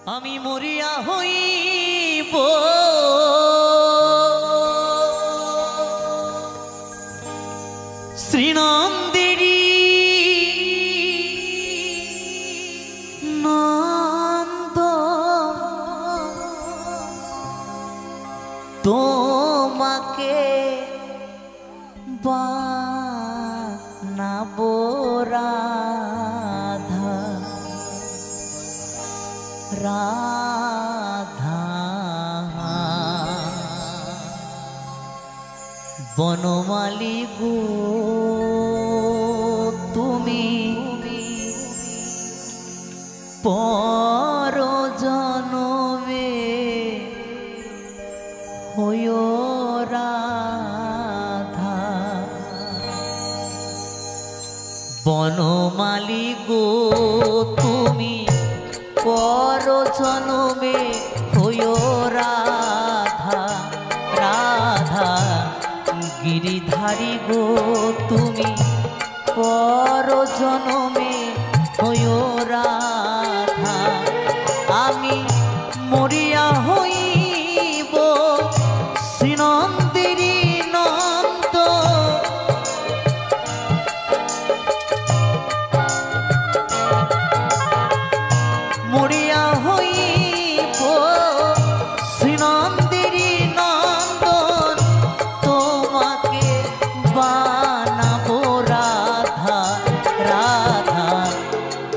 আমি মরিয়া হইব শ্রীনন্দেরি নন্দ তোমাকে বানাবো রাধা রাধা বনমালী গো তুমি পর জনমে হইও রাধা বনমালী গো তুমি পর জনমে হইও রাধা রাধা গিরিধারী গো তুমি পর জনমে হইও রাধা আমি মরিয়া হইব শ্রীনন্দেরি নন্দ মরিয়া হইব শ্রীনন্দেরি নন্দন তোমাকে বানাবো রাধা রাধা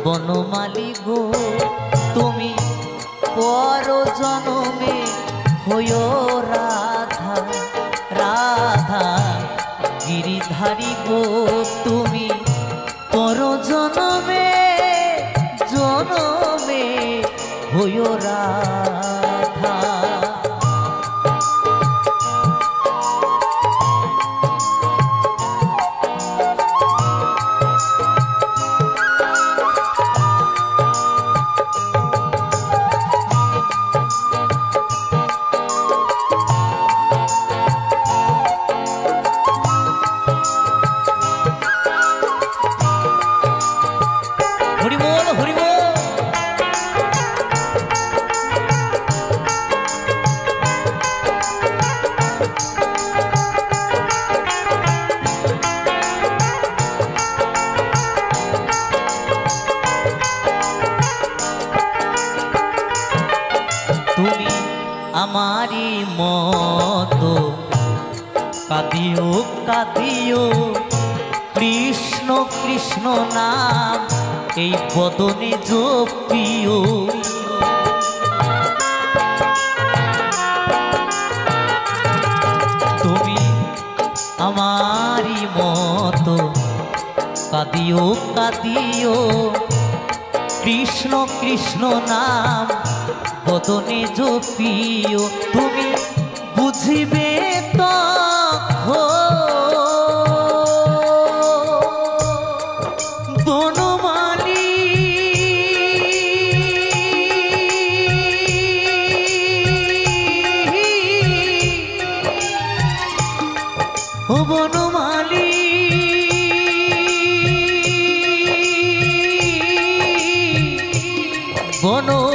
বনমালী গো তুমি পর জনমে হইও রাধা রাধা গিরিধারী গো তুমি পর জনমে জনমে হইও রাধা তুমি আমারি মতো কাঁদিও কাঁদিও কৃষ্ণ কৃষ্ণ নাম এই বদনে জপিও তুমি আমারি মতো কাঁদিও কাঁদিও কৃষ্ণ কৃষ্ণ নাম বদনে জপিও তুমি বুঝিবে তখন বনমালী ও বনমালী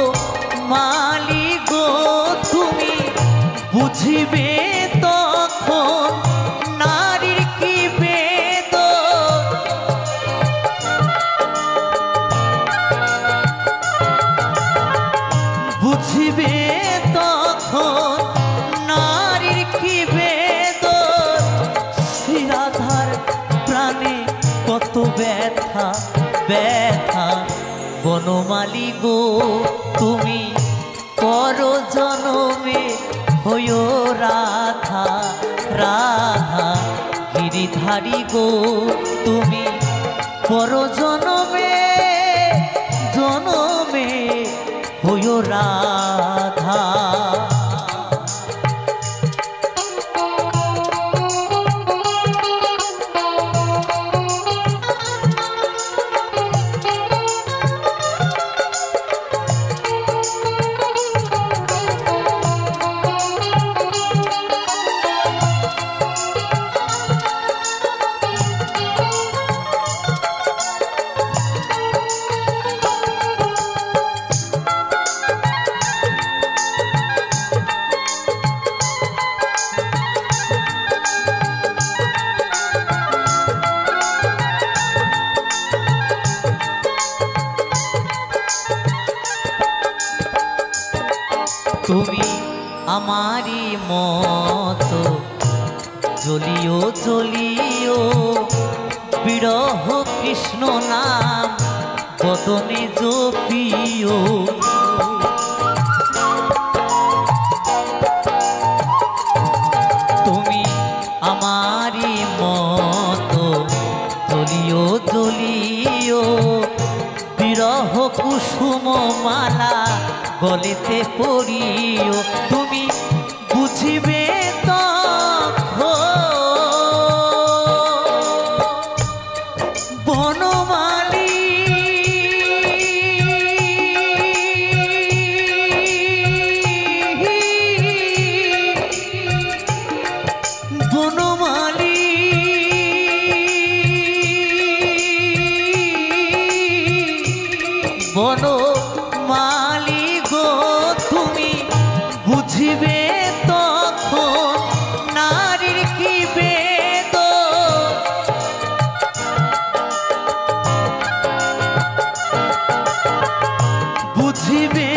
বনমালী গো তুমি বুঝিবে তখন নারীর কি বেদন বুঝিবে তখন নারীর কি বেদন শ্রীরাধার প্রাণে কত ব্যথা ব্যথা বনমালী গো তুমি পর জনমে হইও রাধা রাধা গিরিধারী গো তুমি পর জনমে জনমে হইও রাধা তুমি আমারি মতো জ্বলিও জ্বলিও বিরহ কৃষ্ণ নাম বদনে জপিও তুমি আমারি মতো জ্বলিও জ্বলিও বিরহ কুসুম মালা গলেতে পড়িও তুমি বুঝিবে বনমালী বনমালী বনমালী গো তুমি বুঝিবে তখন নারীর কি বেদন বুঝিবে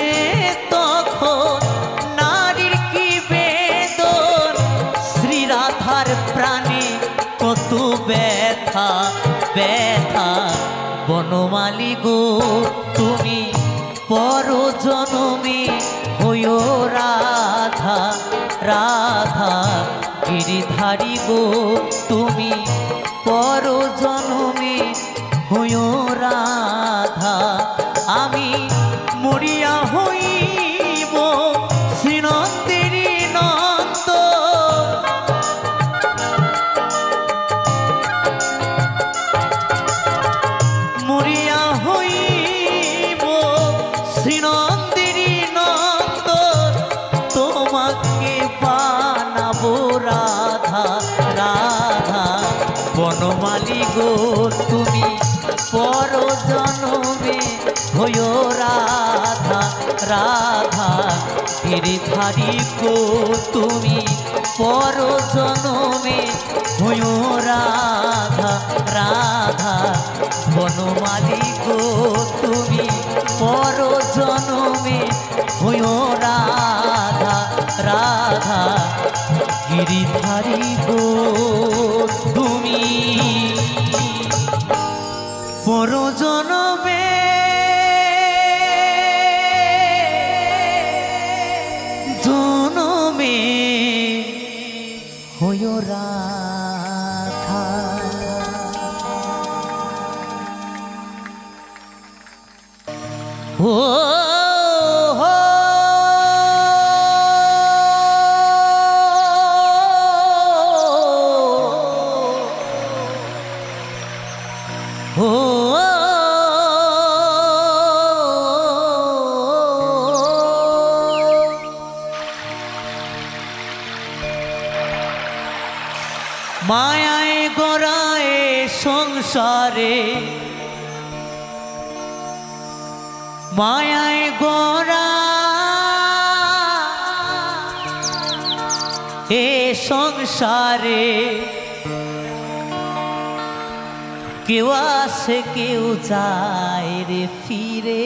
তখন নারীর কি বেদন শ্রীরাধার প্রাণে কত ব্যথা ব্যথা বনমালী গো তুমি পর জনমে হইও রাধা রাধা গিরিধারী গো তুমি পর জনমে হইও রাধা আমি মরিয়া হইব শ্রীনন্দিনী নন্দ মরিয়া হইব শ্রীনন্দিনী নন্দ তোমাকে বানাবো রাধা রাধা বনমালী গো তুমি পর জনমে হইও রাধা রাধা গিরিধারী গো তুমি পর জনমে হইও রাধা রাধা বনমালী গো তুমি পর জনমে হইও রাধা রাধা গিরিধারী গো তুমি পর জনমে জনমে হইও রাধা ও মায়ায় গড়ায় সংসারে মায়ায় গড়া এ সংসারে কেউ আসে কেউ যায় রে ফিরে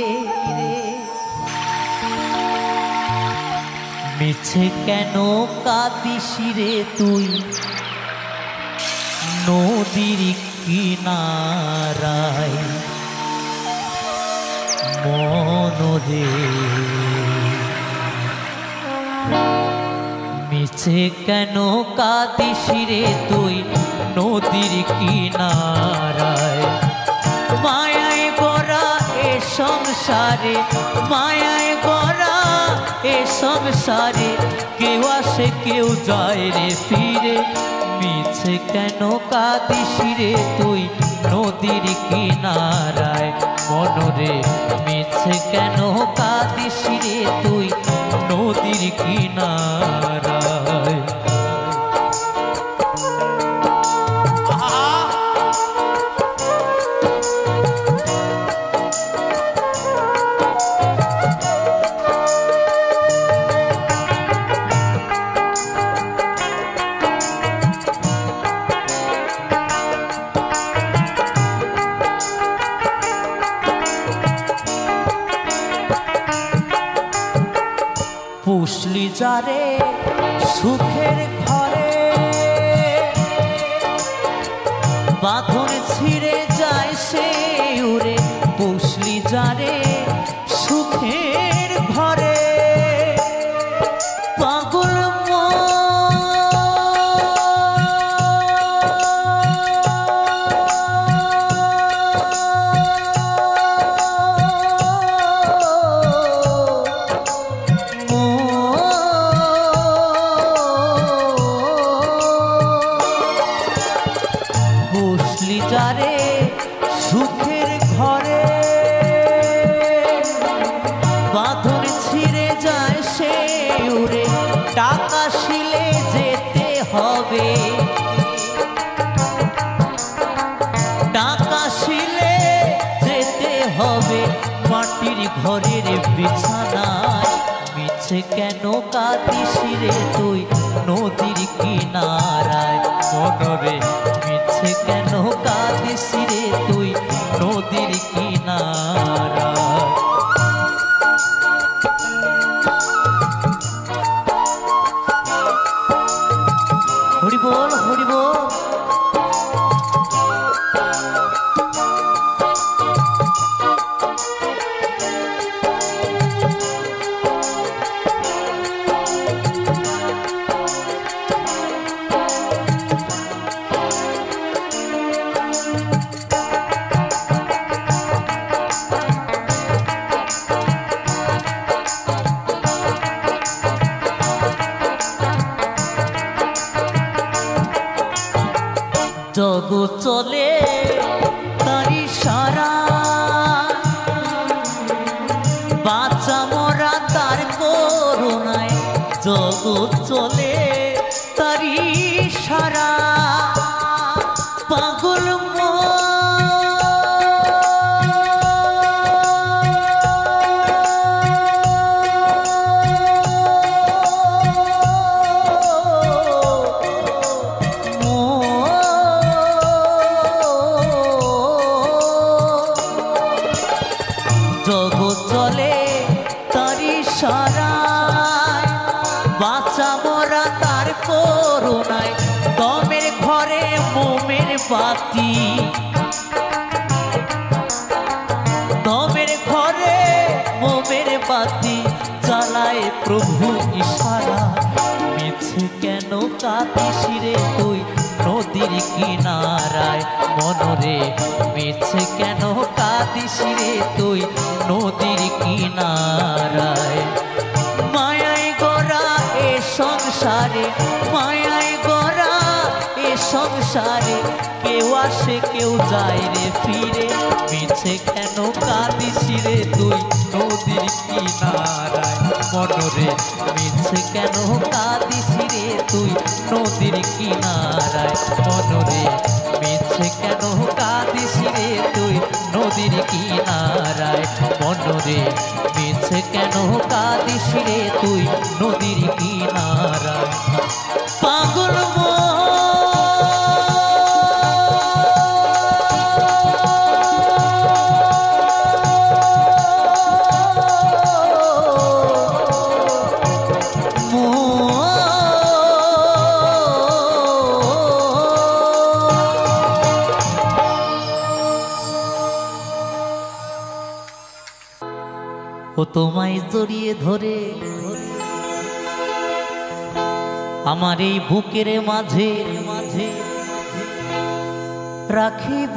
মিছে কেন কাঁদিস রে তুই নদীর কিনারায় মনরে মিছে কেন কাঁদিস রে তুই নদীর কিনারায় মায়ায় গড়া এ সংসারে মায়ায় গড়া এ সংসারে কেউ আসে কেউ যায় রে ফিরে মিছে কেন কাঁদিস রে তুই নদীর কিনারায় মনরে মিছে কেন কাঁদিস রে তুই নদীর কিনারায় পুষলি যারে সুখের ঘরে বাঁধন ছিঁড়ে যায় সে উড়ে পুষলি যারে সুখের ঘরে পাগল যারে সুখের ঘরে বাঁধন ছিঁড়ে যায় সে উড়ে টাকা শিলে যেতে হবে টাকা শিলে যেতে হবে মাটির ঘরের বিছানায় মিছে কেন কাঁদিস রে তুই নদীর কিনারায় মনরে মিছে কেন কাঁদিস রে তুই নদীর কিনারায় হরি বল হরি বল জগৎ চলে তারি সারা বাঁচা মরা তার করুণায় জগৎ চলে তারি সারা পাগল জগৎ চলে তারি সারায় বাঁচা মরা তার করুণায় দমের ঘরে মোমের বাতি দমের ঘরে মোমের বাতি জ্বালায় প্রভু ইশারা মিছে কেন কাঁদিস রে তুই নদীর কিনারায় মনরে মিছে কেন কাঁদিস রে তুই নদীর কিনারায় মায়ায় গড়া এ সংসারে মায়ায় গড়া এ সংসারে কেউ আসে কেউ যায় রে ফিরে মিছে কেন কাঁদিস রে তুই নদীর কিনারায় মনরে মিছে কেন কাঁদিস রে তুই নদীর কিনারায় মনরে মিছে কেন কাঁদিস রে তুই নদীর কিনারায় মনরে মিছে কেন কাঁদিস রে তুই নদীর কিনারায় পাগল ও তোমায় জড়িয়ে ধরে আমার এই বুকের মাঝে মাঝে রাখিব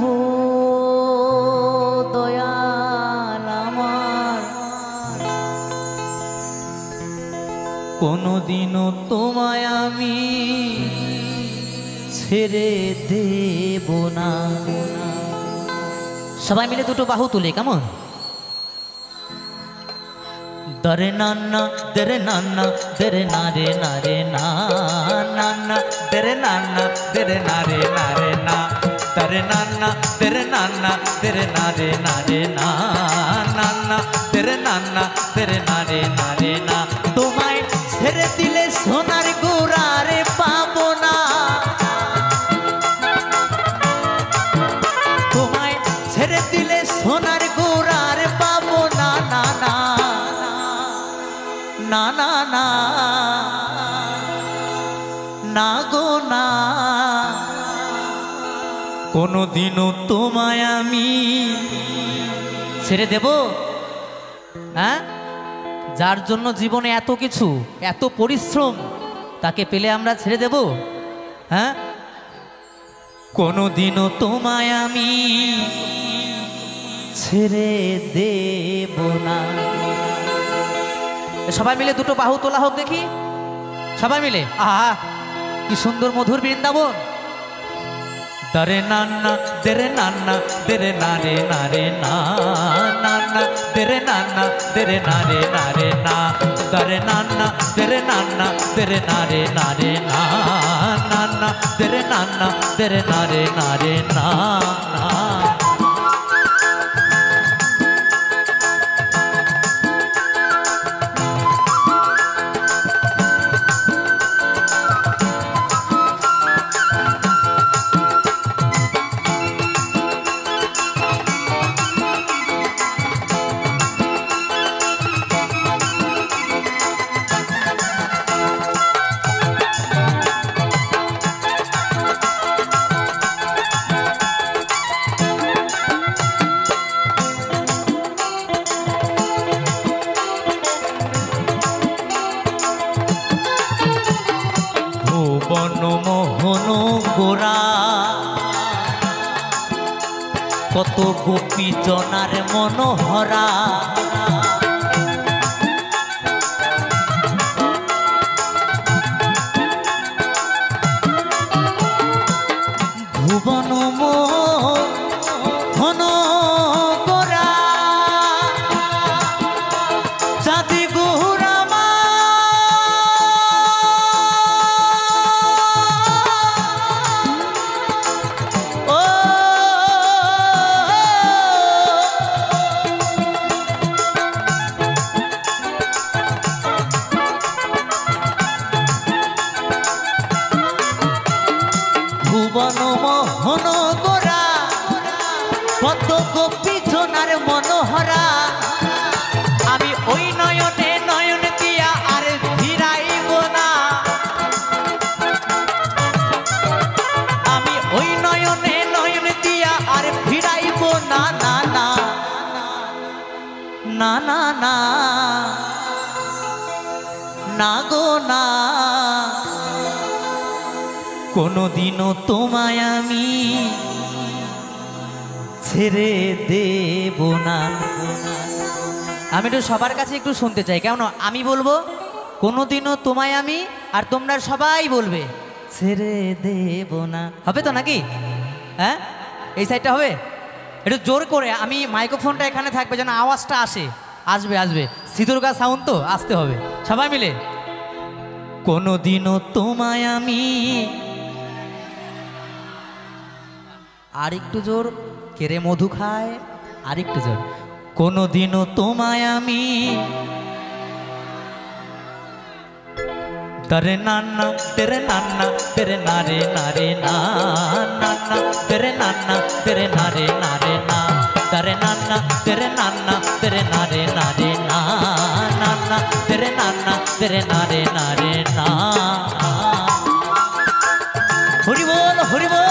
দয়াল আমার কোনদিনও তোমায় আমি ছেড়ে দেব না। সবাই মিলে দুটো বাহু তুলে কেমন दरे नाना दरे नाना दरे नारे नारे ना नाना दरे नाना दरे नारे नारे ना दरे नाना दरे नाना दरे नारे नारे ना नाना दरे नाना दरे नारे नारे ना तुम्हारे ছেড়ে দিলে সোনার গোড়ারে পাবো না তোমায় ছেড়ে দিলে সোনার গোড়ারে পাবো না না না না না না না গো না, কোনদিনও তোমায় আমি ছেড়ে দেব? হ্যাঁ, যার জন্য জীবনে এত কিছু, এত পরিশ্রম, তাকে পেলে আমরা ছেড়ে দেব? হ্যাঁ, কোনদিনও তোমায় আমি ছেড়ে দেব না। সবাই মিলে দুটো বাহু তোলা হোক দেখি, সবাই মিলে। আহা কি সুন্দর মধুর বৃন্দাবন। দরে নান্না দেরে নান্না দেরে নারে নারে না, নান্না দেরে নান্না দেরে নারে নারে না, দরে নান্না দেরে নান্না দেরে নারে নারে না, নান্না দেরে নান্না দেরে নারে নারে না না। বনমোহন গোরা কত গোপী জনার মনোহরা, ভুবন মোহন গোরা চাঁদি গুহরামা, ভুবন মোহন গোরা কত গোপী জনার মনোহরা, আমি ওই নয়নে নয়ন দিয়া আর ফিরাইব না, আমি ওই নয়নে নয়ন দিয়া আর ফিরাইব না না না না না না না গো না, কোনদিনও তোমায় আমি ছেড়ে দেব না। আমি একটু সবার কাছে একটু শুনতে চাই, কেমন? আমি বলবো কোনদিনও তোমায় আমি, আর তোমরা সবাই বলবে ছেড়ে দেব না। হবে তো নাকি? হ্যাঁ, এই সাইডটা হবে একটু জোর করে। আমি মাইক্রোফোনটা এখানে থাকবে যেন আওয়াজটা আসবে আসবে। সিঁদুরগা সাউন্ড তো আসতে হবে। সবাই মিলে কোনদিনও তোমায় আমি, আর একটু জোর, কেড়ে মধু খায়, আর একটু জোর, কোনদিনও তোমায় আমি তরে নান্না তেরে নান্না তেরে নারে নারে না, নান্না তেরে নান্না তেরে নারে নারে না, তরে নান্না তেরে নান্না তেরে নারে নারে না, নান্না তেরে নান্না তেরে নারে নারে না। হরি বল হরি বল।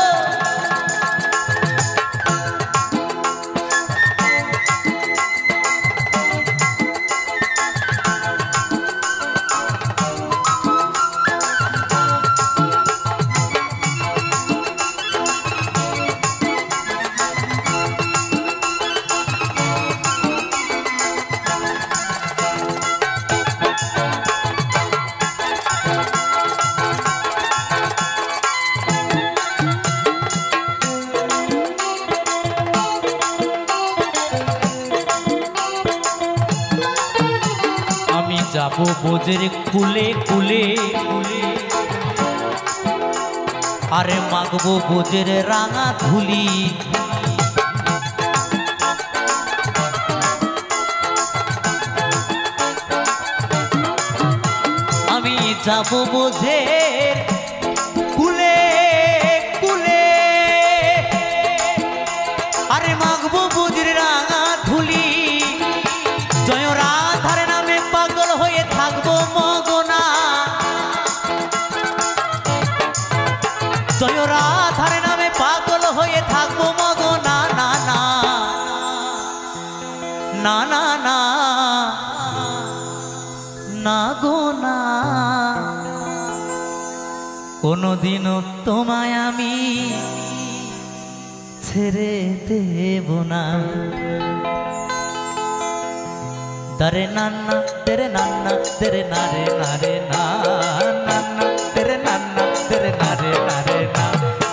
যাবো বোঝের কুলে কুলে কুলে, আরে মাগবো বোঝের রাঙা ধুলি, আমি যাবো বোঝের কুলে কুলে, আরে মাগবো বোঝের রাঙা ধুলি, জয় রাধার নামে পাগল হয়ে থাকবো না গো না, কোনোদিনও তোমায় আমি ছেড়ে দেব না। দরে নান্না তেরে নান্না তেরে নারে নারে না, নান্না তেরে নান্না তেরে নারে নারে না,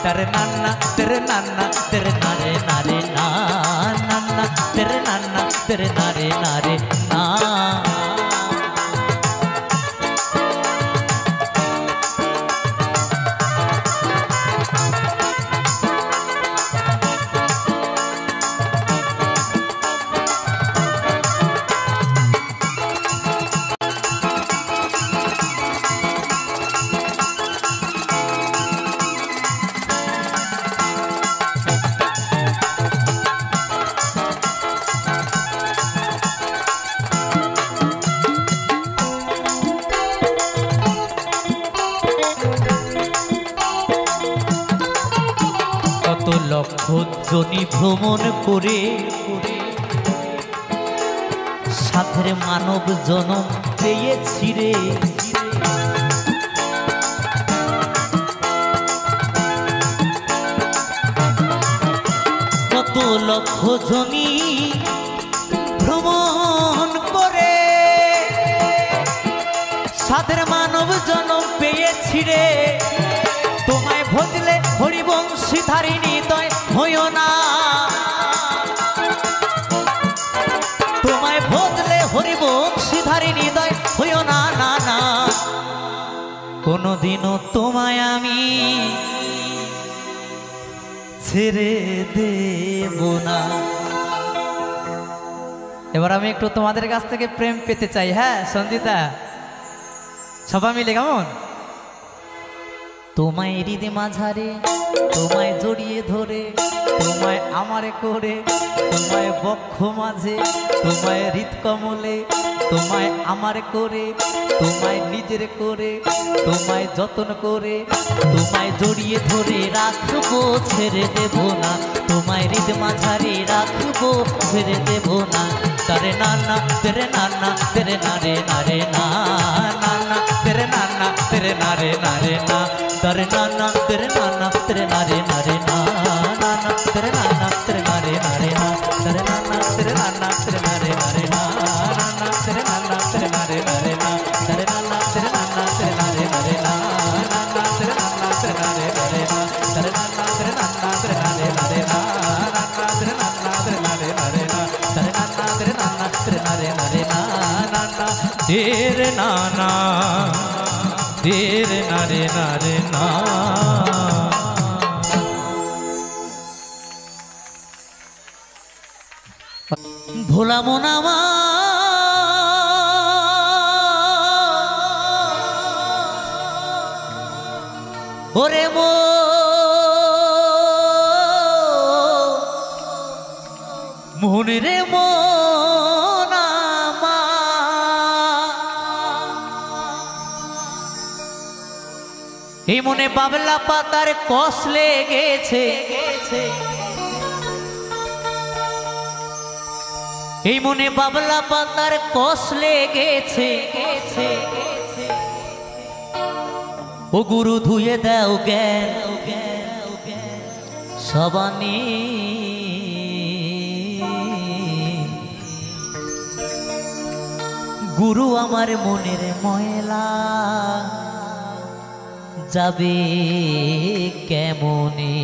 তেরে নান্না তেরে নান্না তেরে নারে নারে না, নান্না তেরে নান্না তেরে নারে নারে না। লক্ষ জনি ভ্রমণ করে সাথের মানব জনম পেয়েছি রে, কত লক্ষ জনি ভ্রমণ করে সাথের মানব জনম পেয়েছি রে। তোমায় ভজলে হরিবংশী ধারিণী তয় হইও না, তোমায় ভজলে হরিবংশী ধারিণী তয় হইও না, না না, কোনোদিনও তোমায় আমি ছেড়ে দেব না। এবার আমি একটু তোমাদের কাছ থেকে প্রেম পেতে চাই। হ্যাঁ সঞ্জিতা, সবাই মিলে কেমন? তোমায় হৃদে মাঝারে, তোমায় জড়িয়ে ধরে, তোমায় আমারে করে, তোমায় বক্ষ মাঝে, তোমায় হৃদ কমলে, তোমায় আমারে করে, তোমায় নিজের করে, তোমায় যত্ন করে, তোমায় জড়িয়ে ধরে রাখবো, ছেড়ে দেব না। তোমায় হৃদ মাঝারে রাখবো, ছেড়ে দেব না। তারে নানা তেরে নানা তেরে নারে নারে না, নানা তেরে নানা তেরে নারে নারে না, तेरे नाना तेरे नाना तेरे नारे नारे ना, नाना तेरे नाना तेरे नारे नारे ना, तेरे नाना तेरे नाना तेरे नारे नारे ना, नाना तेरे नाना तेरे नारे नारे ना, तेरे नाना तेरे नाना तेरे नारे नारे ना, नाना तेरे नाना तेरे नारे नारे ना, तेरे नाना तेरे नाना तेरे नारे नारे ना, नाना तेरे नाना तेरे नारे नारे ना, तेरे नाना तेरे नाना तेरे नारे नारे ना, नाना तेरे नाना तेरे नारे नारे ना। भोला मोनामा ओरे मो मोहन रे मो এই মনে বাবলা পাতার কষ লেগেছে, এই মনে বাবলা পাতার কষ লেগেছে, ও গুরু ধুয়ে দাও জ্ঞান সবানি, গুরু আমার মনের ময়লা যাবে কেমনে।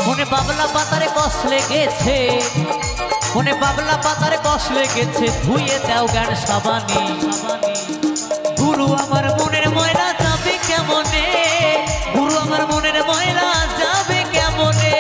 মনে বাবলা পাতারে কষ লেগেছে, মনে বাবলা পাতার কষ লেগেছে, ধুয়ে দাও জ্ঞান সাবানি, গুরু আমার মনের ময়লা যাবে কেমনে, গুরু আমার মনের ময়লা যাবে কেমনে।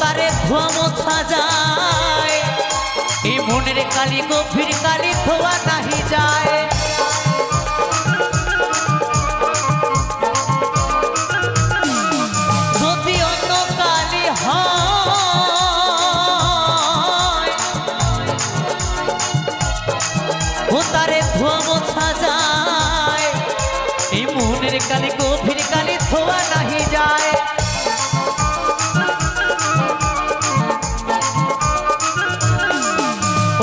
তারে ধোয়া মোছা যায়, এই মনের কালি গভীর কালি ধোয়া নাহি যায়। যদি অন্য কালি হয় ও তারে ধোয়া মোছা যায়, এই মনের কালি গভীর কালি ধোয়া নাহি যায়।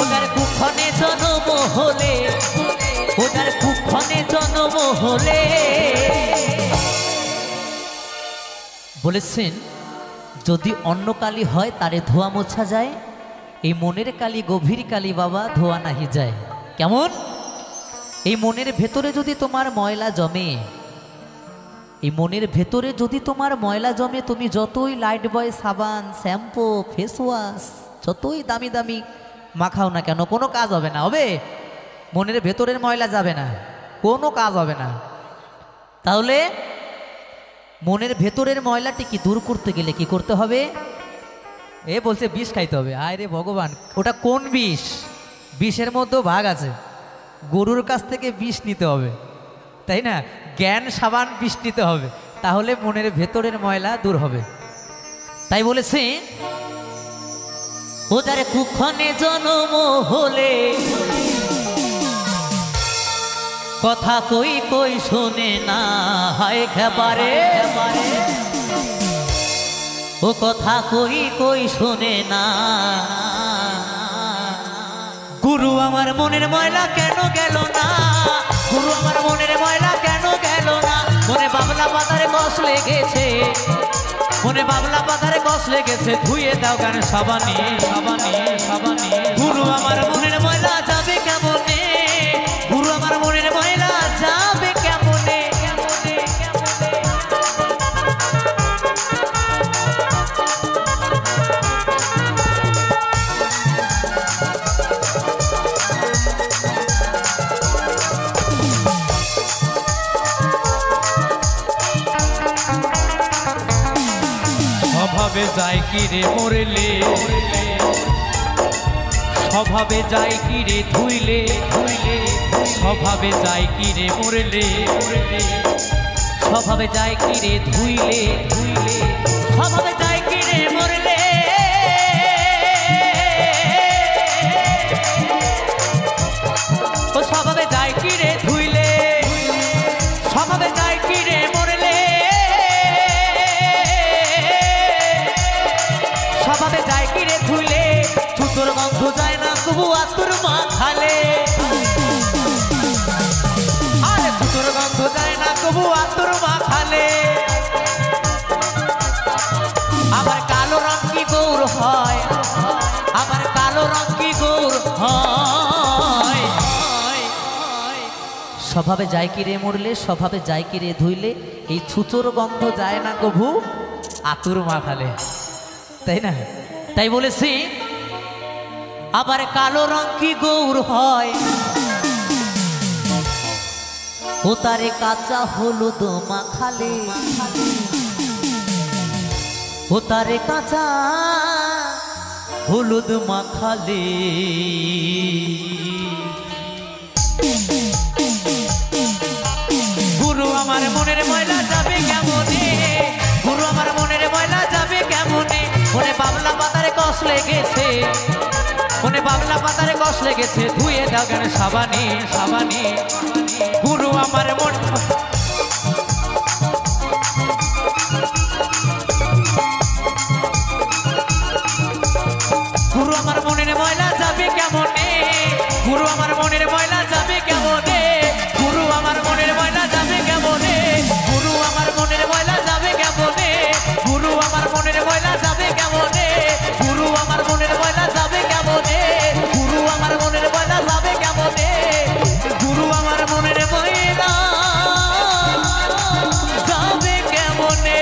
ওদার কুক্ষণে জন্ম হলে, ওদার কুক্ষণে জন্ম হলে বলেছেন যদি অন্য কালি হয় তারে ধোয়া মোছা যায়, এই মনের কালি গভীর কালি বাবা ধোয়া নাহি যায়। কেমন? এই মনের ভেতরে যদি তোমার ময়লা জমে, এই মনের ভেতরে যদি তোমার ময়লা জমে, তুমি যতই লাইট বয় সাবান শ্যাম্পু ফেস ওয়াশ যতই দামি দামি মাখাও না কেন কোনো কাজ হবে না। হবে? মনের ভেতরের ময়লা যাবে না, কোনো কাজ হবে না। তাহলে মনের ভেতরের ময়লাটি কি দূর করতে গেলে কি করতে হবে? এ বলছে বিষ খাইতে হবে। আয় রে ভগবান, ওটা কোন বিষ? বিষের মধ্যেও ভাগ আছে। গরুর কাছ থেকে বিষ নিতে হবে, তাই না? জ্ঞান সাবান বিষ নিতে হবে, তাহলে মনের ভেতরের ময়লা দূর হবে। তাই বলেছে ওদের কুক্ষণে জন্ম হলে কথা কই কই শোনে না, হায় খেপারে ও কথা কই কই শোনে না। গুরু আমার মনের ময়লা কেন গেল না, গুরু আমার মনের ময়লা কেন গেল না। মনে বাবলা পাতারে কষ লেগেছে, মনে বাবলা পাতারে কষ লেগেছে, ধুয়ে দাও গান সাবানি সাবানি সাবানি। গুরু আমার মনের ময়লা যাবে কেমনে, গুরু আমার মনের ময়লা যাবে কেমনে কেমনে কেমনে। স্বভাবে যায় কি রে মরলে, স্বভাবে যায় কি রে ধুইলে ধুইলে, স্বভাবে যায় কি রে মরলে, স্বভাবে যায় কি রে ধুইলে ধুইলে, স্বভাবে যায় কি রে মরলে। ও স্বভাবে যায় কি রে ধুইলে, স্বভাবে যায় কি রে মরলে, স্বভাবে যায় কি রে ধুইলে। ছুতোর গন্ধ যায় না তবু আতুর মাখালে, আরে ছুতোর গন্ধ যায় না তবু আতুর মাখালে। আবার কালো রং কি গৌর হয়, আবার কালো রং কি গৌর হয়। স্বভাবে যায় কি রে মরলে, স্বভাবে যায় কি রে ধুইলে, এই ছুতোর গন্ধ যায় না কভু আতুর মাখালে, তাই না? তাই বলেছি আবার কালো রং কি গৌর হয়, ও তারে কাঁচা হলুদ মাখালে, ও তারে কাঁচা হলুদ মাখালে। গুরু আমার মনের ময়লা যাবে কেমনে, গুরু আমার মনের ময়লা যাবে কেমনে। মনে বাবলা পাতারে কষ লেগেছে, মনে বাবলা পাতারে কষ লেগেছে, ধুয়ে দাও গান সাবানি সাবানি। গুরু আমার মন গুরু আমার মনের ময়লা যাবে কেমনে, গুরু আমার মনের ময়লা যাবে কেমনে, গুরু আমার মনের ময়লা যাবে কেমনে, গুরু আমার মনের ময়লা যাবে কেমনে, গুরু আমার মনের ময়লা যাবে কেমনে, গুরু আমার মনের ময়লা যাবে কেমনে, গুরু আমার মনের ময়লা যাবে কেমনে, গুরু আমার মনের ময়লা যাবে কেমনে।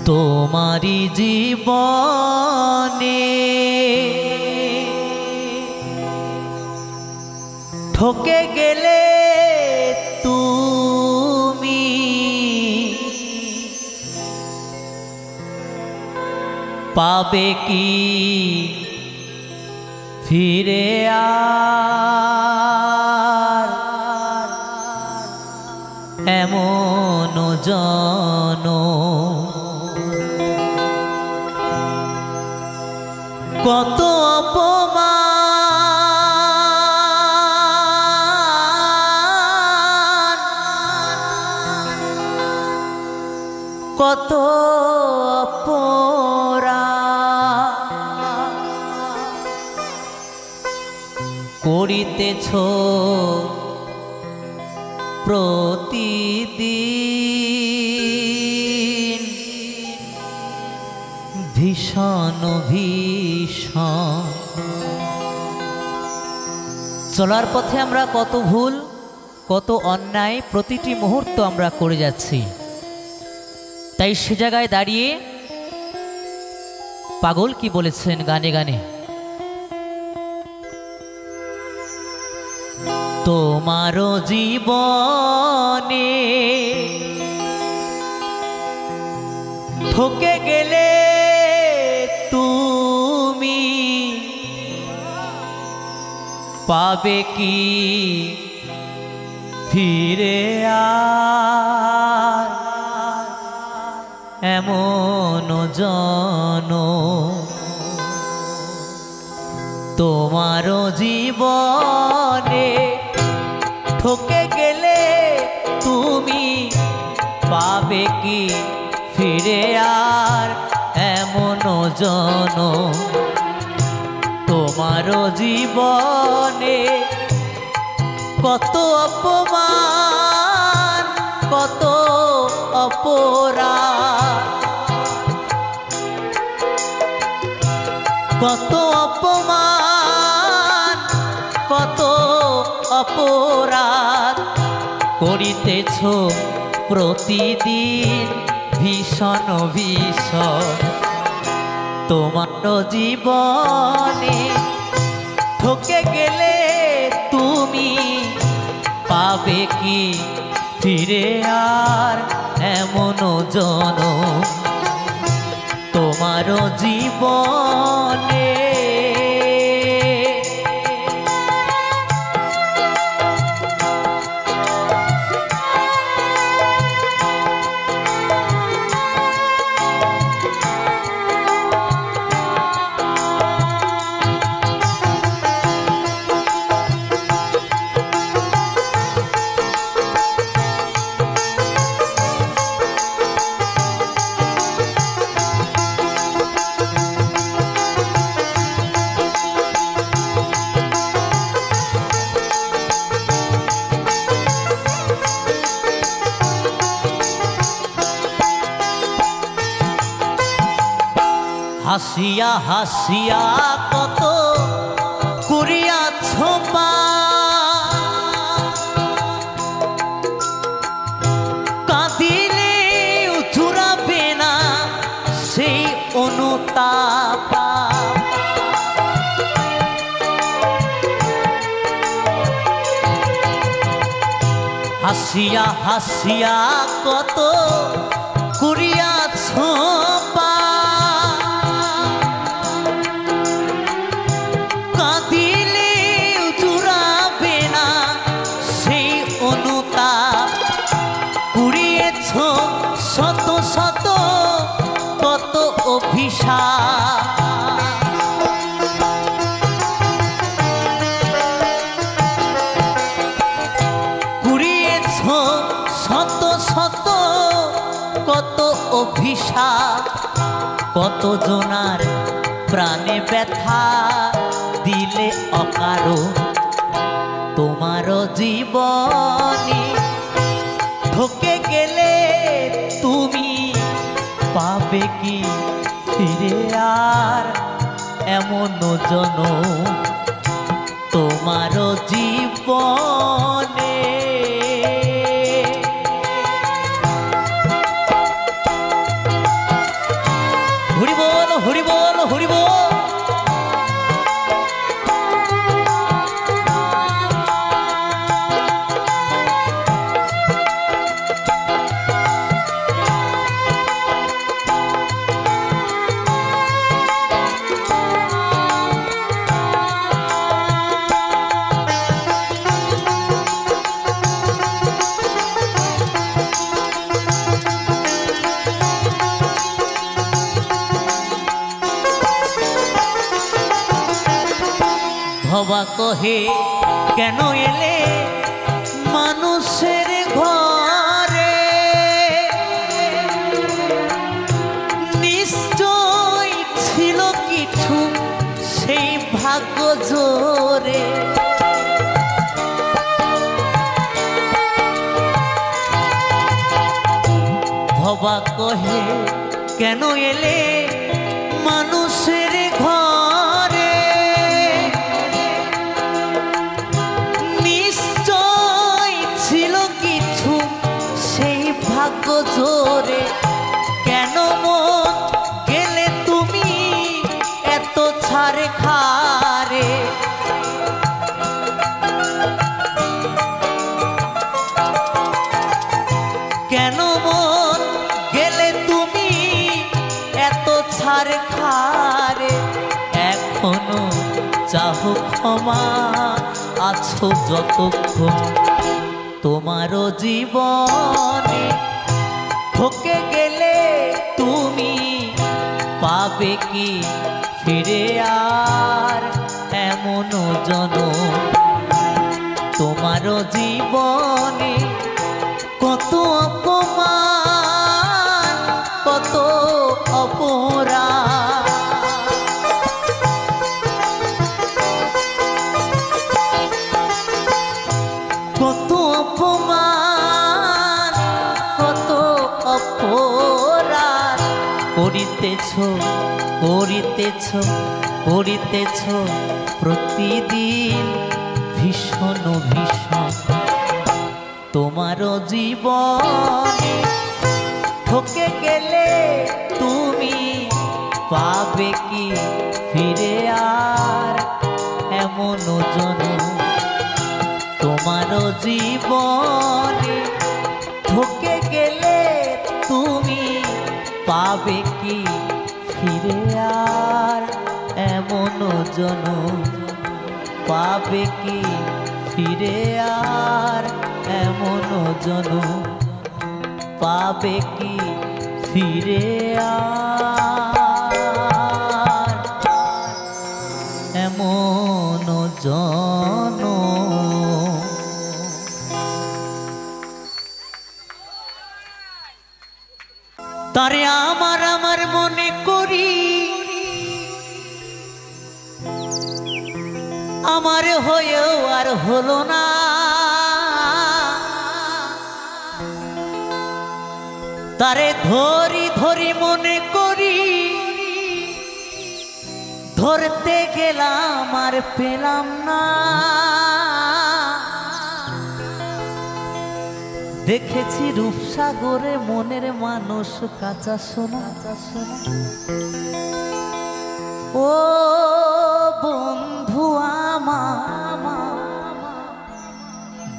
তোমারি জীবনে ঠকে গেলে তুমি পাবে কি ফিরে আর এমন জন কত অপমান কত অপরাধ করিতেছ প্রতিদিন ভীষণ ভীষণ। চলার পথে আমরা কত ভুল কত অন্যায় প্রতিটি মুহূর্ত আমরা করে যাচ্ছি। তাই সে জায়গায় দাঁড়িয়ে পাগল কি বলেছেন গানে গানে, তোমারও জীবনে ঠকে গেলে তুমি পাবে কি ফিরে আর এমন জন তোমারও জীবনে ঠকে গেলে তুমি পাবে কি ফিরে আর এমন জন তোমারও জীবনে কত অপমান কত অপরাধ কত অপমান কত অপরাধ করিতেছ প্রতিদিন ভীষণ ভীষণ। তোমার জীবনে ঠকে গেলে তুমি পাবে কি ফিরে আর এমন জন তোমার জীবনে। হাসিয়া হাসিয়া কত করিয়াছ কাঁদিলে জুড়াবে না সেই অনুতাপ। হাসিয়া হাসিয়া কত করিয়াছ কাঁদিলে জুড়াবে না সেই অনুতাপ। কুড়িয়েছ শত শত কত অভিশাপ কুড়িয়েছ শত শত কত অভিশাপ কত জনার প্রাণে ব্যথা দিলে অকারণ তোমার জীবনে ঠকে গেলে তুমি পাবে কি ফিরে আর এমন জন তোমার জীবনে। হরি বল হরি বল হরি বল। ভবা কহে কেন এলে মানুষের ঘরে, নিশ্চয় ছিল কিছু সেই ভাগ্য জোরে। ভবা কহে কেন এলে মানুষের ঘরে, নিশ্চয় ছিল কিছু সেই ভাগ্য জোরে। কেন মন গেলে তুমি এত ছাড়ে খারে, কেন মন গেলে তুমি এত ছাড় খারে। এখনো চাহ ক্ষমা আছো যতক্ষণ তোমারও জীবনে, ঠকে গেলে তুমি পাবে কি ফিরে আর এমন জনম। তোমারও জীবনে কত অপমান কত অপরাধ, কত অপমান কত অপরাধ করিতেছ করিতেছ করিতেছ প্রতিদিন ভীষণ ভীষণ। তোমারও জীবনে ঠকে গেলে তুমি পাবে কি ফিরে আর এমন জনম। তোমারও জীবনে ঠকে গেলে তুমি পাবে কি ফিরে আর এমন জনম, পাবে কি ফিরে আর এমন জনম, পাবে কি ফিরে আর এমন জনম। তারে আমার আমার মনে করি আমার হয়েও আর হলো না, তারে ধরি ধরি মনে করি ধরতে গেলাম আর পেলাম না। দেখেছি রূপসাগরে মনের মানুষ কাঁচা সোনা, ও বন্ধু আমার,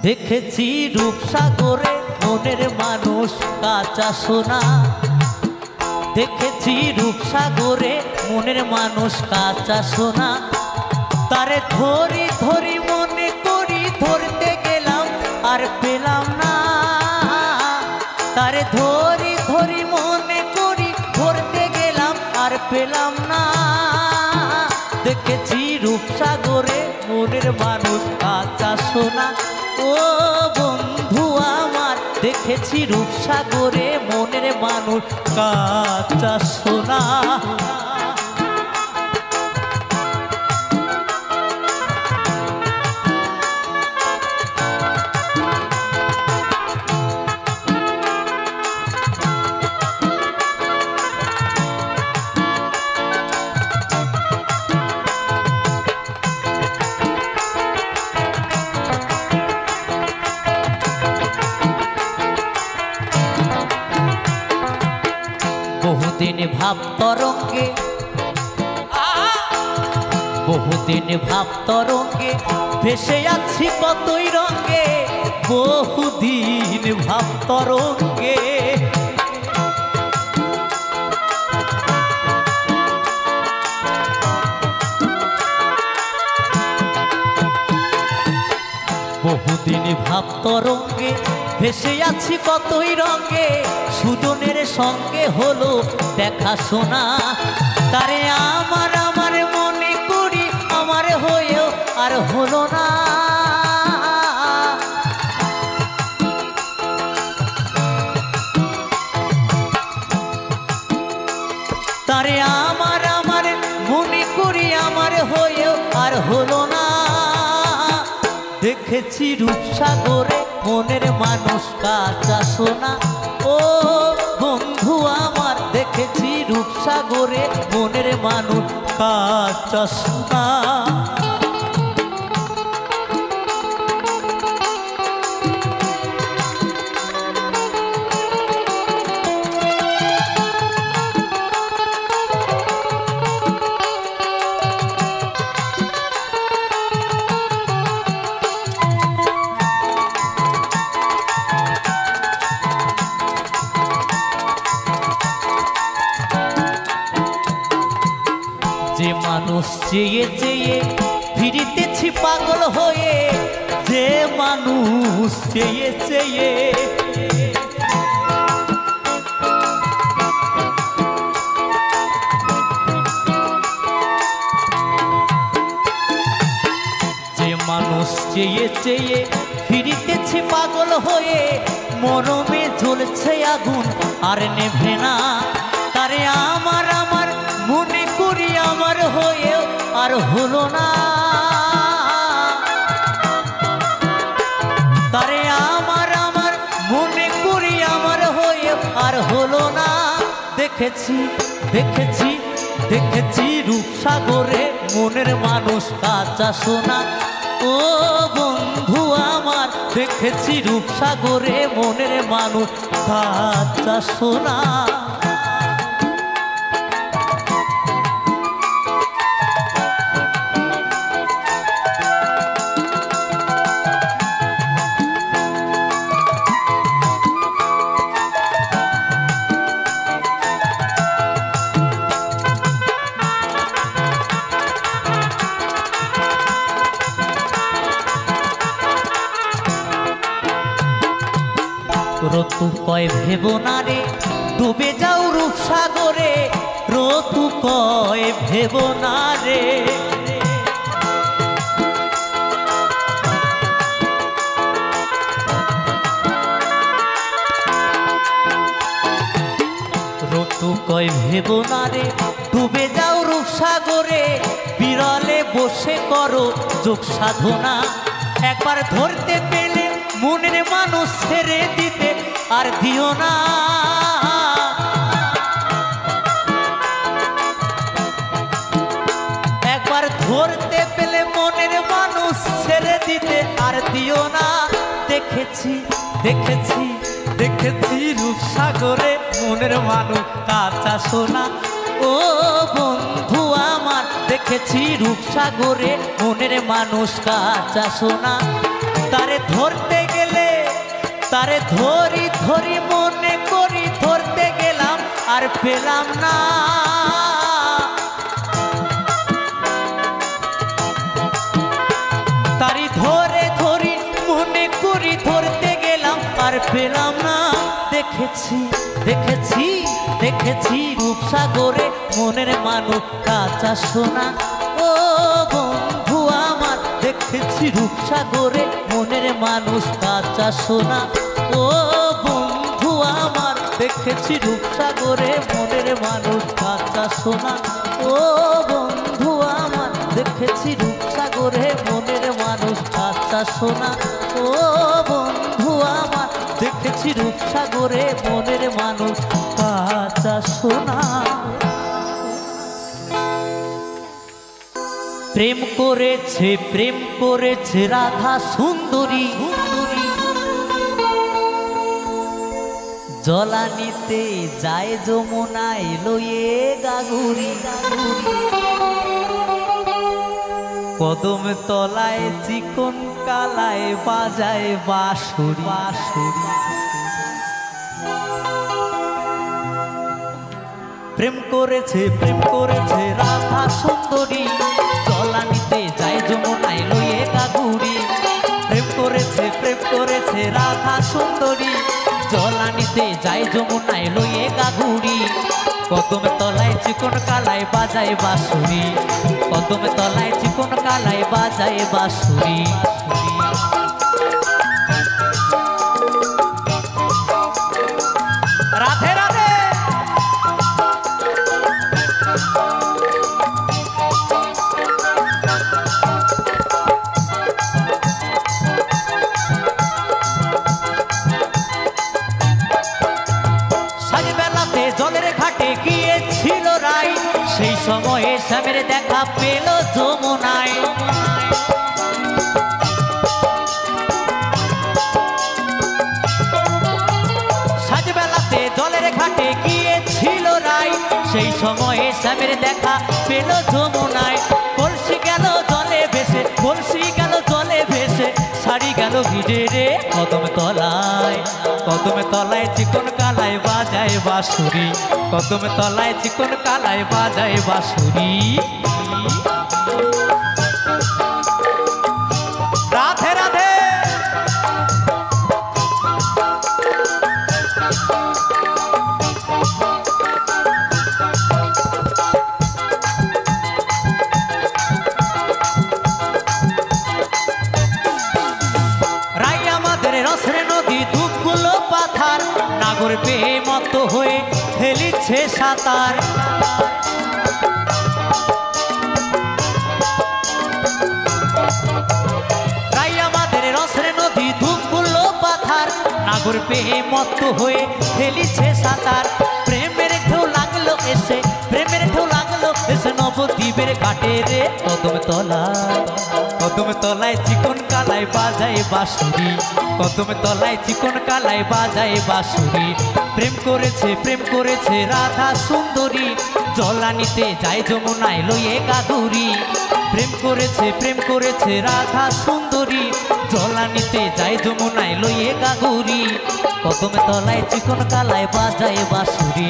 দেখেছি রূপসাগরে মনের মানুষ কাঁচা সোনা, দেখেছি রূপসাগরে মনের মানুষ কাঁচা সোনা। তারে ধরি ধরি মনে করি ধরতে গেলাম আর পেলাম না, তারে ধরি ধরি মনে করি ধরতে গেলাম আর পেলাম না। দেখেছি রূপসাগরে মনের মানুষ কাঁচা সোনা, ও বন্ধু আমার, দেখেছি রূপসাগরে মনের মানুষ কাঁচা সোনা। বহুদিন ভাব তরঙ্গে, বহুদিন ভাব তরঙ্গে ভেসে আছি কতই রঙে, বহুদিন ভাব তরঙ্গে। বহুদিন ভাব তরঙ্গে ভেসে আছি কতই রঙে, সুজনের সঙ্গে হলো দেখা শোনা। তারে আমার আমার মনে করি আমার হয়েও আর আর হলো না। তারে আমার আমার মনে করি আমার হয়েও আর হলো না। দেখেছি রূপসাগরে মনের মানুষ কাঁচা সোনা। ও বন্ধু আমার দেখেছি রূপসাগরে মনের মানুষ কাঁচা সোনা। যে মানুষ চেয়ে চেয়ে ফিরিতেছি পাগল হয়ে, যে মানুষ চেয়ে চেয়ে যে মানুষ চেয়ে চেয়ে ফিরিতেছি পাগল হয়ে, মরমে জ্বলছে আগুন আর নেভে না। তারে আমার আমার মনে করি আমার হয়েও আর হলো না। তারে আমার আমার মনে করি আমার হয়েও আর হলো না। দেখেছি দেখেছি দেখেছি রূপসাগরে মনের মানুষ কাঁচা সোনা। ও বন্ধু আমার দেখেছি রূপসাগরে মনের মানুষ কাঁচা সোনা। রতু কয় ভেব না রে ডুবে যাও রূপসাগরে, রতু কয় ভেব না রে। রতু কয় ভেব না রে ডুবে যাও রূপসাগরে, বিরলে বসে করো যোগ সাধনা। একবার ধরতে পেলে মনের মানুষ ছেড়ে দিতে আর দিও না। একবার ধরতে পেলে মনের মানুষ ছেড়ে দিতে আর দিও না। দেখেছি দেখেছি দেখেছি রূপসাগরে মনের মানুষ কাঁচা সোনা। ও বন্ধু আমার দেখেছি রূপসাগরে মনের মানুষ কাঁচা সোনা। তারে ধরতে গেলে তারে ধরি ধরি মনে করি ধরতে গেলাম আর পেলাম না। তারি ধরে ধরি মনে করি ধরতে গেলাম আর পেলাম না। দেখেছি দেখেছি দেখেছি রূপসাগরে মনের মানুষ কাঁচা সোনা। ও বন্ধু আমার দেখেছি রূপসাগরে মনের মানুষ কাঁচা সোনা। ও বন্ধু আমার দেখেছি রূপসাগরে মনের মানুষ কাঁচা সোনা। ও বন্ধু আমার দেখেছি রূপসাগরে মনের মানুষ কাঁচা সোনা। ও বন্ধু আমার দেখেছি রূপসাগরে মনের মানুষ কাঁচা সোনা। প্রেম করেছে রাধা সুন্দরী, জলানিতে যায় যমুনায় লয়ে গাগুরি। কদম তলায় চিকন কালায় বাজায় বাঁশুরি। প্রেম করেছে রাধা সুন্দরী, জলানিতে যায় যমুনায় লয়ে গাগুরি। প্রেম করেছে রাধা সুন্দরী, জলানিতে যাই যমুনায় লইয়ে গাঘুরি কদম তলায় চিকন কালায় বাজায় বাঁশুরি কদম তলায় চিকন কালায় বাজায় বাঁশুরি রাধে রাধে সাজবেলাতে জলের ঘাটে গিয়েছিল রাই সেই সময়ে শ্যামের দেখা পেল যমুনায় সাজবেলাতে জলের ঘাটে গিয়েছিল রাই সেই সময়ে শ্যামের দেখা পেল যমুনায় কলসি গেল জলে ভেসে কলসি গেল জলে ভেসে শাড়ি গেল ভিজে রে কদম তলায় চিকন কালায় বাজায় বাঁশুরি কদম তলায় চিকন কালায় বাজায় বাঁশুরি রাধে রাধে রসরে নদী দুধগুলো পাথার নাগর পেয়ে মত হয়ে খেলিছে সাঁতার তাই আমাদের রসরে নদী দুধগুলো পাথার নাগর পেয়ে মত হয়ে খেলিছে সাঁতার প্রেমের ঢেউ লাগলো এসে প্রেমের ঢেউ লাগলো এসে নবদ্বীপের ঘাটে রে কদম তলায় চিকন কালায় বাজায় বাঁশুরি কদম তলায় চিকন কালায় বাজায় বাঁশুরি প্রেম করেছে রাধা সুন্দরী জলানিতে যায় যমুনায় লইয়ে গাঘুরি প্রেম করেছে রাধা সুন্দরী জলানিতে যায় যমুনায় লইয়ে গাঘুরি কদম তলায় চিকন কালায় বাজায় বাঁশুরি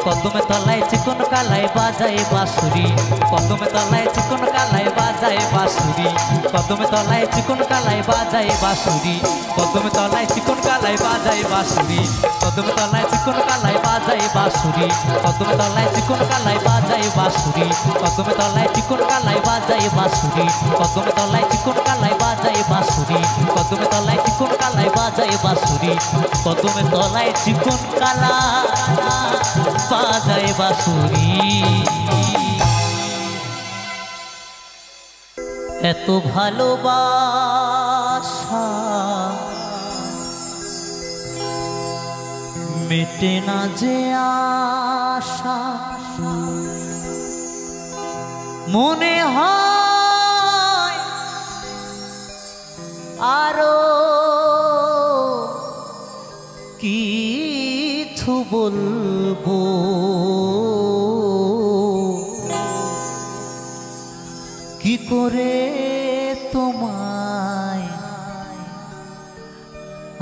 কদম তলায় চিকন কালায় বাজায় বাঁশুরি কদম তলায় চিকন কালায় বাজায় বাঁশুরি কদম তলায় চিকন কালায় বাজায় বাঁশুরি কদম তলায় চিকন কালায় বাজায় বাঁশুরি কদম তলায় চিকন কালায় বাজায় বাঁশুরি কদম তলায় চিকন কালায় বাজায় বাঁশুরি কদম তলায় চিকন কালায় বাজায় বাঁশুরি কদম তলায় চিকন কালায় বাজায় বাঁশুরি কদম তলায় চিকন কালায় বাজায় বাঁশুরি কদম তলায় চিকন কালা বাজায় বাঁশুরি এত ভালোবাসা মেটে না যে আশা মনে হয় আরো কিছু বলবো কি করে তোমায়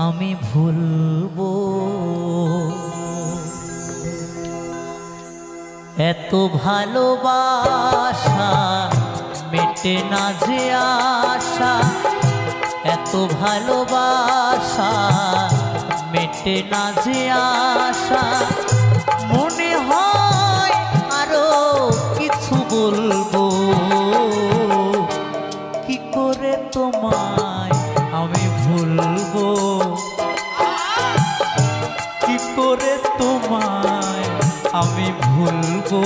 আমি ভুলবো এত ভালোবাসা মেটে না যে আশা এত ভালোবাসা মেটে না যে আশা মনে হয় আরো কিছু বলবো কি করে তোমায় আমি ভুলবো কি করে তোমায় আমি ভুলবো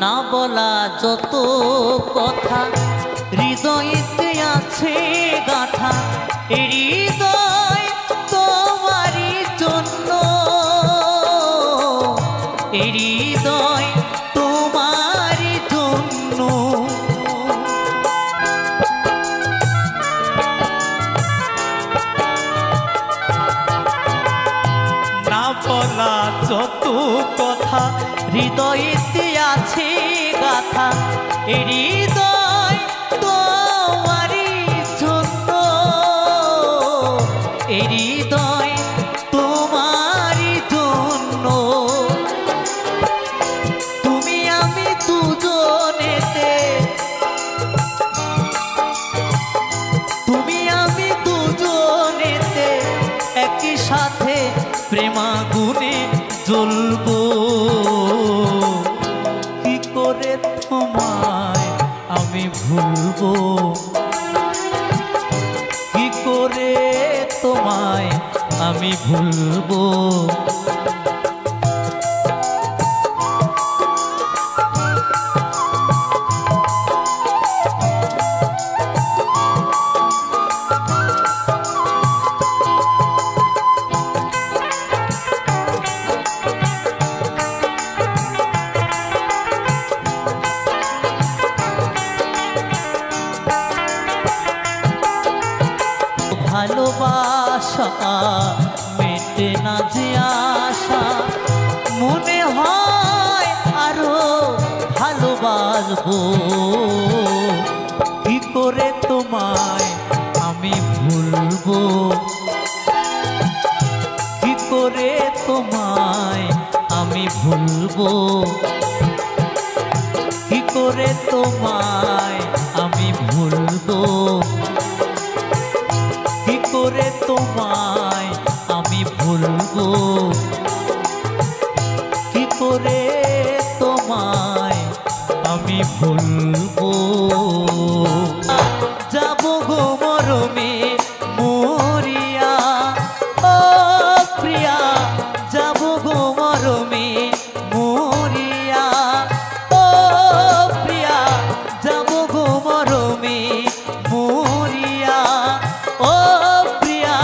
না বলা যত কথা হৃদয়েতে আছে গাথা হৃদয় তোমারই জন্য হৃদয় তোমারই জন্য না বলা যত কত কথা হৃদয়েতে আছে গাথা, এই হৃদয় তোমারই জন্য, এই হৃদয় তোমারই জন্য। তুমি আমি দুজনেতে, তুমি আমি দুজনেতে একই সাথে প্রেমাগুনে জ্বলবো। কি করে তোমায় আমি ভুলবো, কি করে তোমায় আমি ভুলবো। ভালোবাসা মেটে না যে আশা, মনে হয় আরো ভালোবাসবো। কি করে তোমায় আমি ভুলবো, কি করে তোমায় আমি ভুলবো, কি করে তোমায় আমি ভুলবো, কি করে তোমায় আমি ভুলবো, কি করে তোমায় আমি ভুলবো। যাবো গো মরমে মরিয়া, ও প্রিয়া যাবো গো মরমে মরিয়া, ও প্রিয়া যাবো গো মরমে মরিয়া, ও প্রিয়া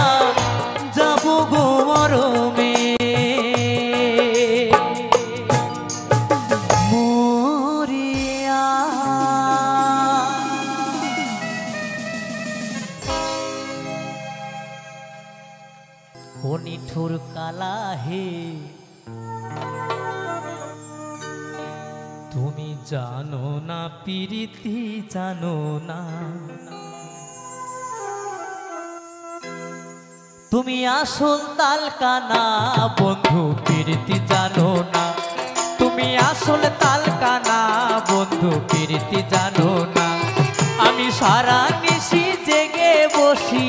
যাবো গো মরমে মরিয়া। ও নিঠুর কালা হে, তুমি জানো না প্রীতি জানো না, তুমি আসল তালকানা বন্ধু প্রীতি জানো না, তুমি আসল তালকানা বন্ধু প্রীতি জানো না। আমি সারা নিশি জেগে বসি,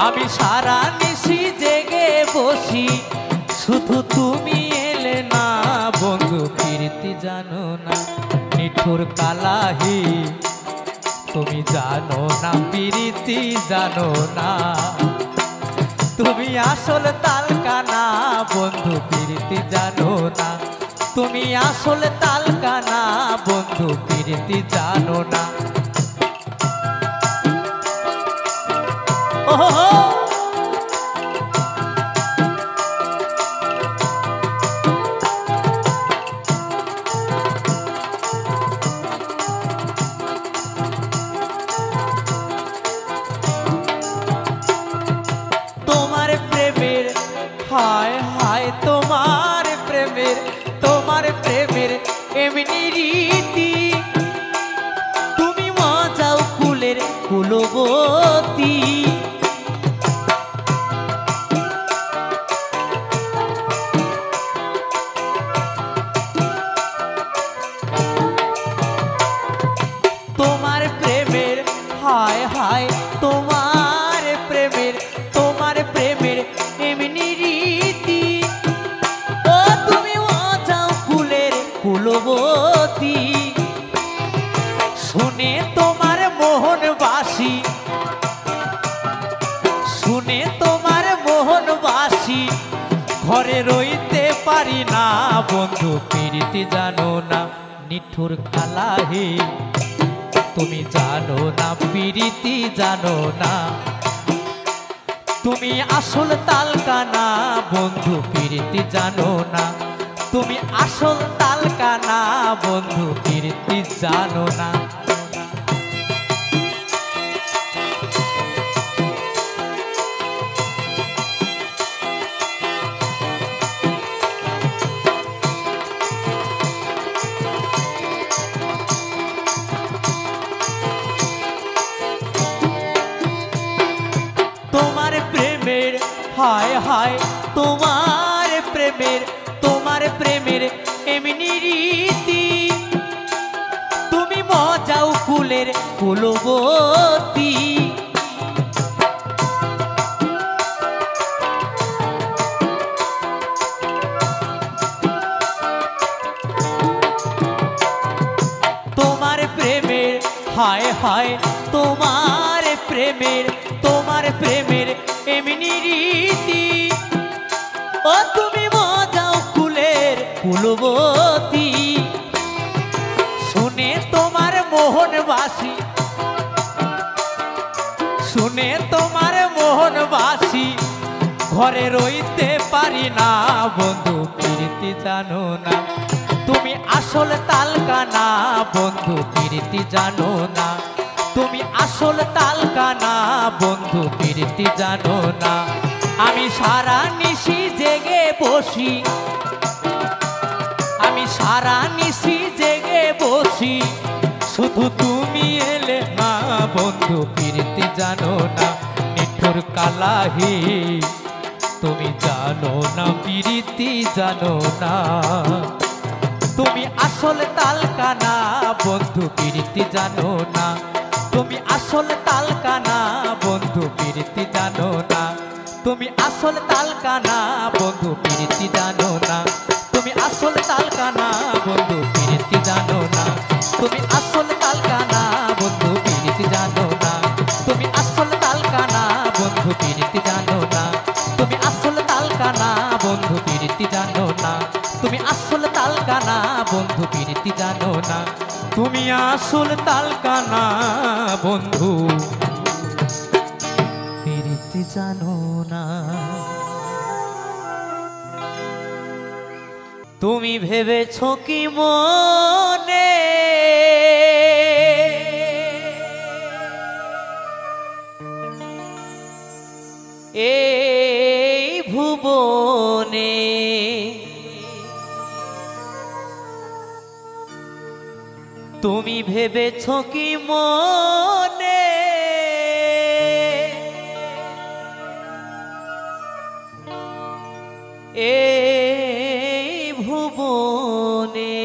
আমি সারা নিশি জেগে বসি, শুধু তুমি এলে না বন্ধু প্রীতি জানো না। নিঠুর কালাহি তুমি জানো না প্রীতি জানো না, তুমি আসল তালকানা বন্ধু প্রীতি জানো না, তুমি আসল তালকানা বন্ধু প্রীতি জানো না। ওহো তোমার প্রেমের হায় হায়, তোমার প্রেমের এমনি রীতি, তুমি মজাও কুলের কুলবতী। তোমার প্রেমের হায় হায়, তোমার প্রেমের এমনি রীতি, ও তুমি মজাও কুলের কুলবতী। শুনে তোমার মোহনবাসী, শুনে তোমার মোহনবাসী, ঘরে রইতে পারি না বন্ধু প্রীতি জানো না। নিঠুর কালাহি তুমি জানো না প্রীতি জানো না, তুমি আসল তালকানা বন্ধু প্রীতি জানো না, তুমি আসল তালকানা বন্ধু প্রীতি জানো না। তোমার প্রেমের এমনি রীতি, তুমি মজাও কুলের কুলবতী। তোমার প্রেমের হায় হায়, তোমার প্রেমের এমনি রীতি, ও তুমি মজাও কুলের কুলবতী। শুনে তোমার মোহনবাসী, শুনে তোমার মোহনবাসী, ঘরে রইতে পারি না বন্ধু প্রীতি জানো না। তুমি আসল তালকানা বন্ধু প্রীতি জানো না। তুমি আসল তালকানা বন্ধু প্রীতি জানো না। আমি সারা নিশি জেগে বসি, আমি সারা নিশি জেগে বসি, শুধু তুমি এলে না বন্ধু প্রীতি জানো না। নিঠুর কালাহি তুমি জানো না প্রীতি জানো না। তুমি আসল তালকানা বন্ধু প্রীতি জানো না। তুমি আসল তালকানা বন্ধু প্রীতি জানো না। তুমি আসল তালকানা বন্ধু প্রীতি জানো না। তুমি আসল তালকানা বন্ধু প্রীতি জানো না। তুমি আসল তালকানা বন্ধু প্রীতি জানো না। তুমি আসল তালকানা বন্ধু প্রীতি জানো না। তুমি আসল তালকানা বন্ধু প্রীতি জানো না। তুমি আসল তালকানা বন্ধু প্রীতি জানো না। তুমি আসল তালকানা বন্ধু প্রীতি জানো না। তুমি ভেবেছ কি মনে এই ভুবনে তুমি ভেবেছ কি মনে এই ভুবনে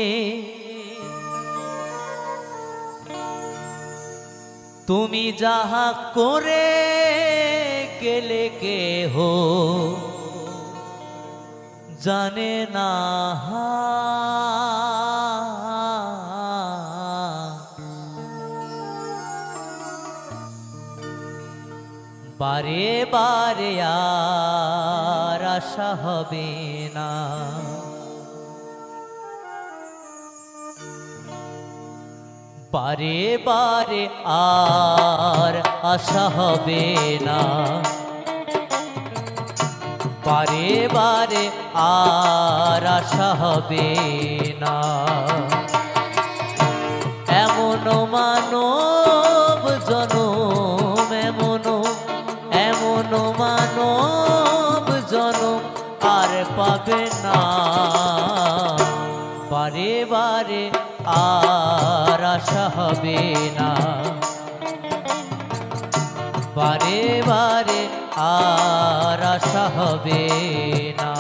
তুমি যাহা করে গেলে কেহ জানে না। বারে বারে আর আশা হবে না। বারে বারে আর আশা হবে না। বারে বারে আর আশা হবে না। এমন মানব জনম, এমন মানব জনম আর পাবে না। বারে বারে আর আশা হবে না। বারে বারে আর আশা হবে না।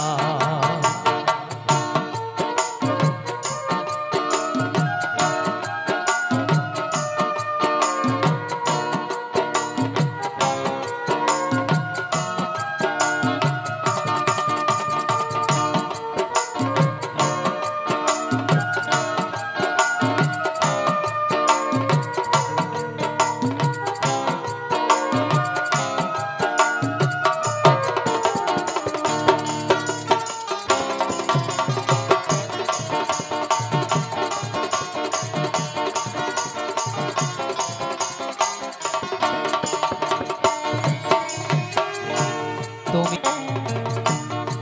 তুমি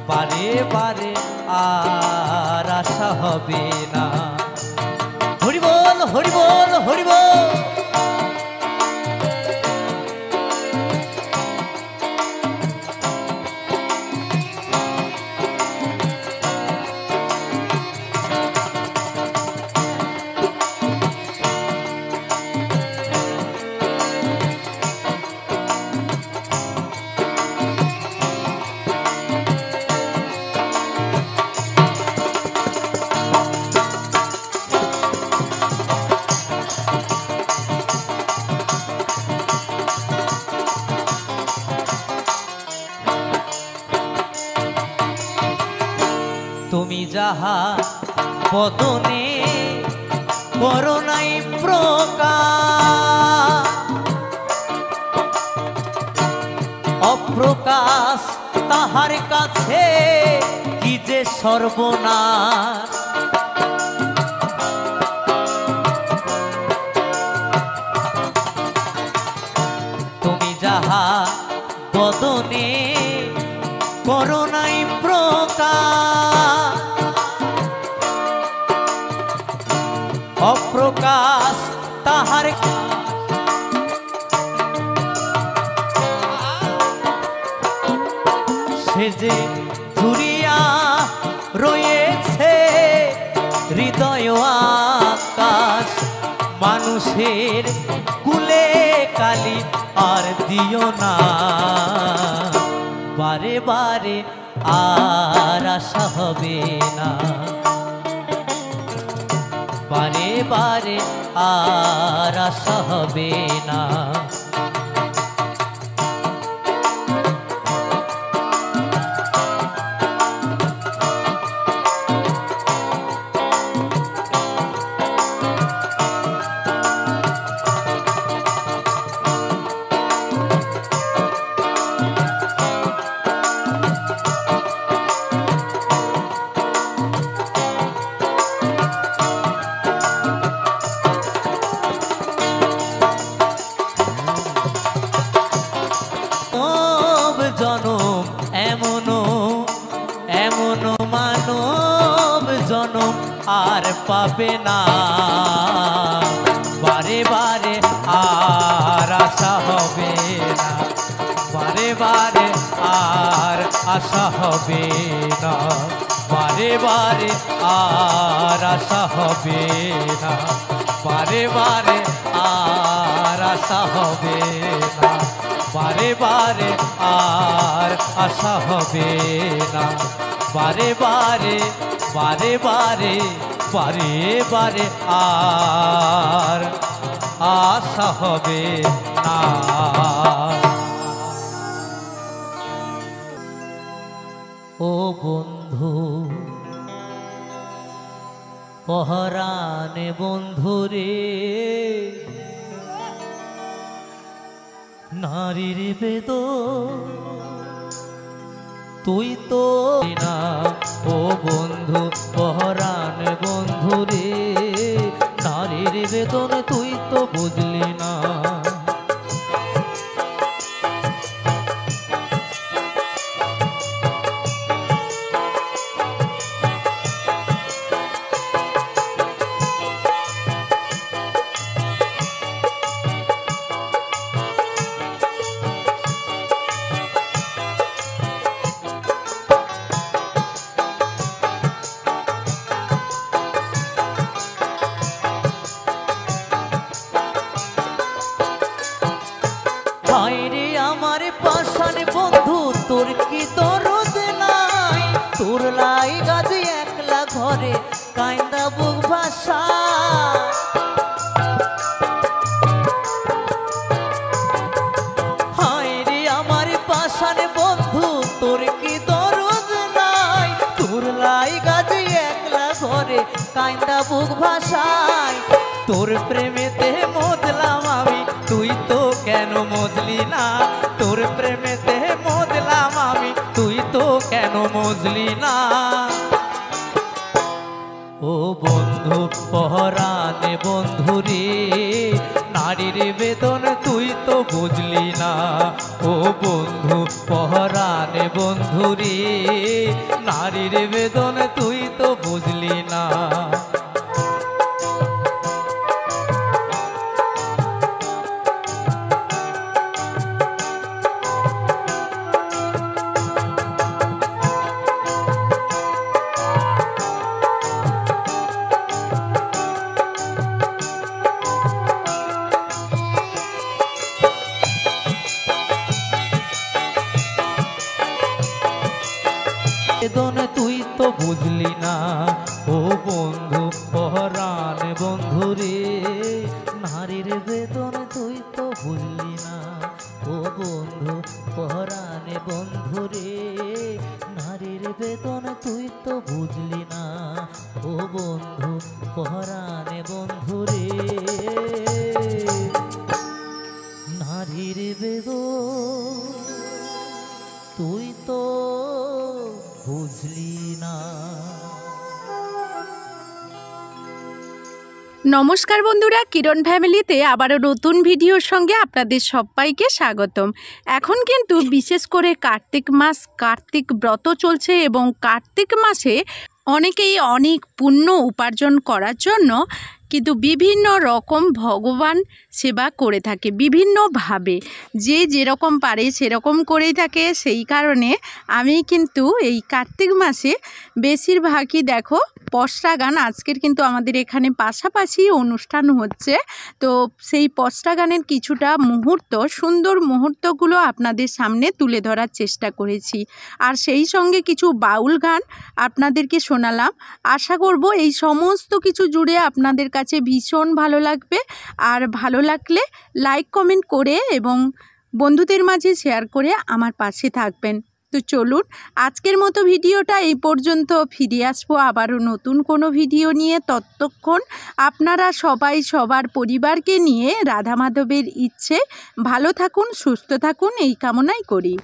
বারে বারে আর আশা হবে না। হরি বল হরি বল হরি বল। তুমি যাহা বদনে করোনাই প্রকাশ, অপ্রকাশ তাহার কাছে কি যে সর্বনাশ। তুমি যাহা বদনে করোনাই প্রকাশ, অপ্রকাশ তাহার সে যে জুড়িয়া রয়েছে হৃদয় আকাশ। মানুষের কুলে কালি আর দিও না, বারে বারে আর আশা হবে না, বারে বারে আর আশা হবে না। জনম এমনো এমনো মানব জনম আর পাবে না, বারে বারে আর আশা হবে না, বারে বারে আর আশা হবে না, বারে বারে আর আশা হবে না, বারে বারে আর আশা হবে না, বারে বারে আর আশা হবে না, বারে বারে বারে বারে বারে বারে আর আশা হবে না। ও বন্ধু পহরানে বন্ধুরে, নারীর বেদ তুই তো না। ও বন্ধু পহরান বন্ধুরে, নারীর বেদন তুই তো বুঝলি না। হায়রে আমার পাষাণ বন্ধু তোর কি দরদ নাই, তোর লাই গাছে একলা ঘরে কান্দা বুক ভাষা। হায়রে আমার পাষাণ বন্ধু তোর কি দরদ নাই, তোর লাই গাছে একলা ঘরে কান্দা বুক ভাষায়। তোর প্রেমেতে মজলাম আমি তুই তো কেন মজলি না, তোর প্রেমেতে মজলাম আমি তুই তো কেন মজলি না। ও বন্ধু পহরানে বন্ধুরে, নারীর বেদন তুই তো বুঝলি না। ও বন্ধু পহরানে বন্ধুরে, নারীর বেদন তুই তো বুঝলি না। বেদন তুই তো বুঝলি না। ও বন্ধু পহরান বন্ধুরে, নারীর বেদন তুই তো বুঝলি না। ও বন্ধু পহরান বন্ধুরে, নারীর বেদন তুই তো বুঝলি না, ও বন্ধু পরাণে বন্ধু রে। নারীর বেদন তুই তো বুঝলি না। নমস্কার বন্ধুরা, কিরণ ফ্যামিলিতে আবারও নতুন ভিডিওর সঙ্গে আপনাদের সবাইকে স্বাগতম। এখন কিন্তু বিশেষ করে কার্তিক মাস, কার্তিক ব্রত চলছে এবং কার্তিক মাসে অনেকেই অনেক পুণ্য উপার্জন করার জন্য কিন্তু বিভিন্ন রকম ভগবান সেবা করে থাকে বিভিন্নভাবে, যে যেরকম পারে সেরকম করেই থাকে। সেই কারণে আমি কিন্তু এই কার্তিক মাসে বেশিরভাগই দেখো পসরা গান, আজকের কিন্তু আমাদের এখানে পাশাপাশি অনুষ্ঠান হচ্ছে, তো সেই পসরা গানের কিছুটা মুহূর্ত, সুন্দর মুহূর্তগুলো আপনাদের সামনে তুলে ধরার চেষ্টা করেছি। আর সেই সঙ্গে কিছু বাউল গান আপনাদেরকে শোনালাম। আশা করব এই সমস্ত কিছু জুড়ে আপনাদের কাছে ভীষণ ভালো লাগবে। আর ভালো লাগলে লাইক কমেন্ট করে এবং বন্ধুদের মাঝে শেয়ার করে আমার পাশে থাকবেন। তো চলুন আজকের মতো ভিডিওটা এই পর্যন্ত, ফিরে আসবো আবারও নতুন কোনো ভিডিও নিয়ে। ততক্ষণ আপনারা সবাই সবার পরিবারকে নিয়ে রাধা মাধবের ইচ্ছে ভালো থাকুন, সুস্থ থাকুন, এই কামনাই করি।